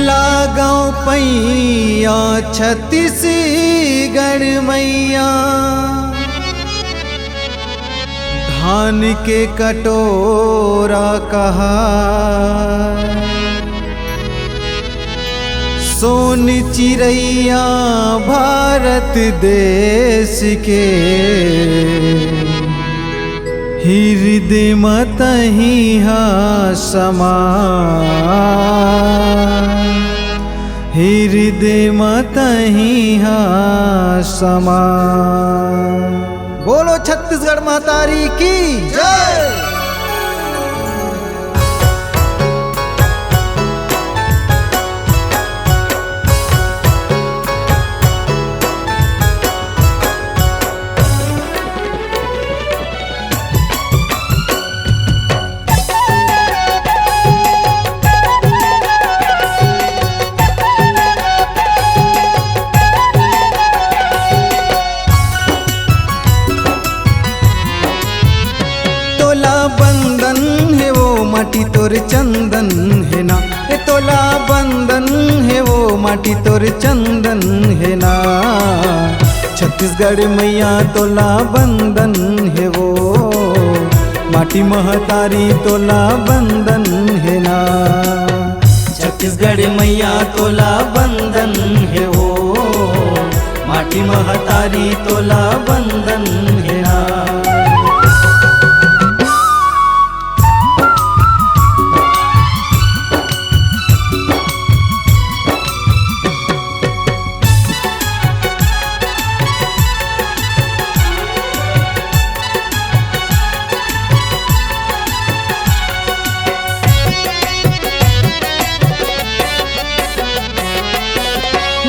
लगाओ पैया छत्तीसगढ़ मैया, धान के कटोरा कहा सोन चिड़ैया भारत देश के, हृदय मतहि समा, हृदय मतहि समा। बोलो छत्तीसगढ़ महतारी की जय। बंधन है वो माटी तोर चंदन है ना, ए तोला बंधन है वो माटी तोर चंदन है ना। छत्तीसगढ़ मैया तोला बंधन है वो माटी महतारी तोला बंधन है ना। छत्तीसगढ़ मैया तोला बंधन है वो माटी महतारी तोला बंधन है ना।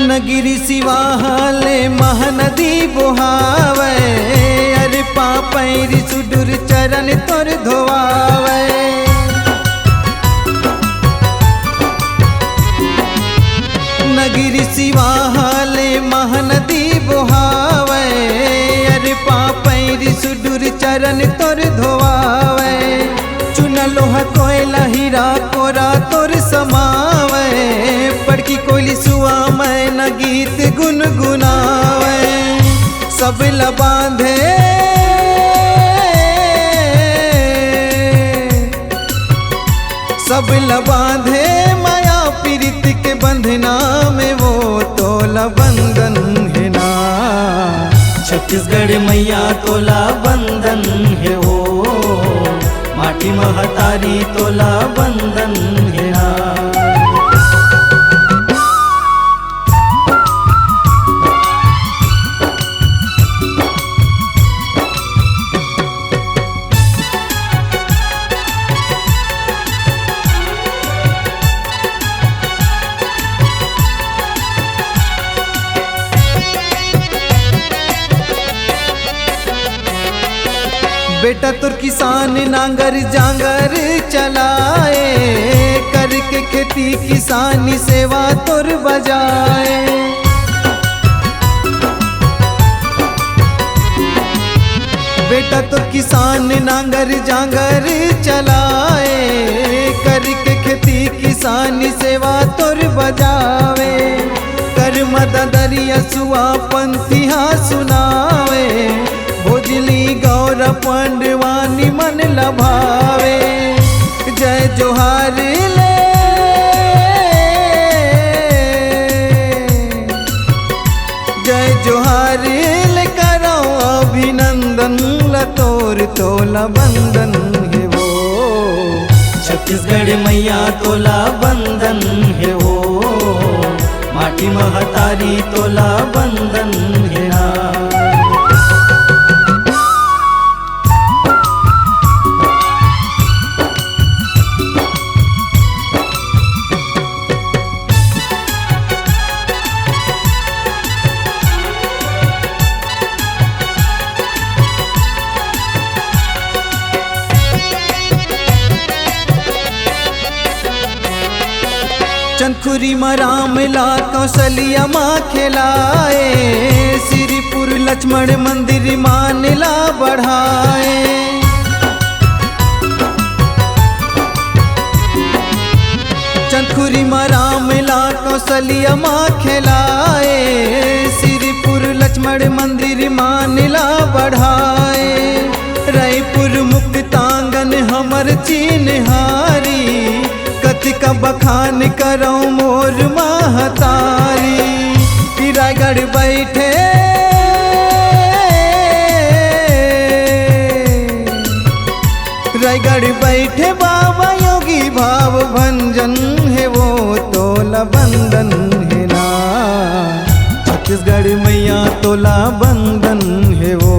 नगिरी सिवाहाले महानदी बोहावे, अरे पापैरी सुडुर चरण तोर धोवावे। नगिरी सिवाहाले महानदी बोहावे, अरे पापैरी सुडुर चरण तोर धोवावे। चुना लोहा कोयला हीरा कोरा तोर समावे, पड़की कोयली सुआ मैं न गीत गुनगुनावे। सब लबांधे सब लबांधे माया पीरित के बंधना में वो तोला बंधन है ना। छत्तीसगढ़ मैया तोला बंधन है वो माटी महतारी तोला बंधन है ना। बेटा तुर किसान नांगर जांगर चलाए, करके खेती किसानी सेवा तुर बजाए। बेटा तुर किसान नांगर जांगर चलाए, करके खेती किसानी सेवा तुर बजावे। कर मददरिया सुआ पंथिया सुनावे, भोजली गौर पंडवानी मन लभावे। जय जोहार ले जय जोहार ले करो अभिनंदन लतोर तोला बंधन है वो। छत्तीसगढ़ मैया तोला बंधन है वो माटी महतारी तोला बंधन है ना। चंदखुरी में रामला कौशलिया माँ खिलाए, श्रीपुर लक्ष्मण मंदिर मानला बढ़ाए। कौशल्या माँ खिलाए, श्रीपुर लक्ष्मण मंदिर मानिला बढ़ाए, रायपुर मुक्तांगन हमर चिन्हारी, कथि का बखान करो मोर महतारी। रायगढ़ बैठे रायगढ़ बैठे बाबा योगी भाव भंजन है वो तोला बंदन है ना, छत्तीसगढ़ मैया तोला बंदन है वो,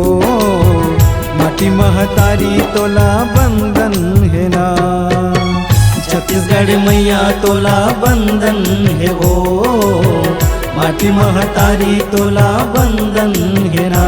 माटी महतारी तोला बंदन है ना, छत्तीसगढ़ मैया तोला बंदन है वो, माटी महतारी तोला बंदन है ना।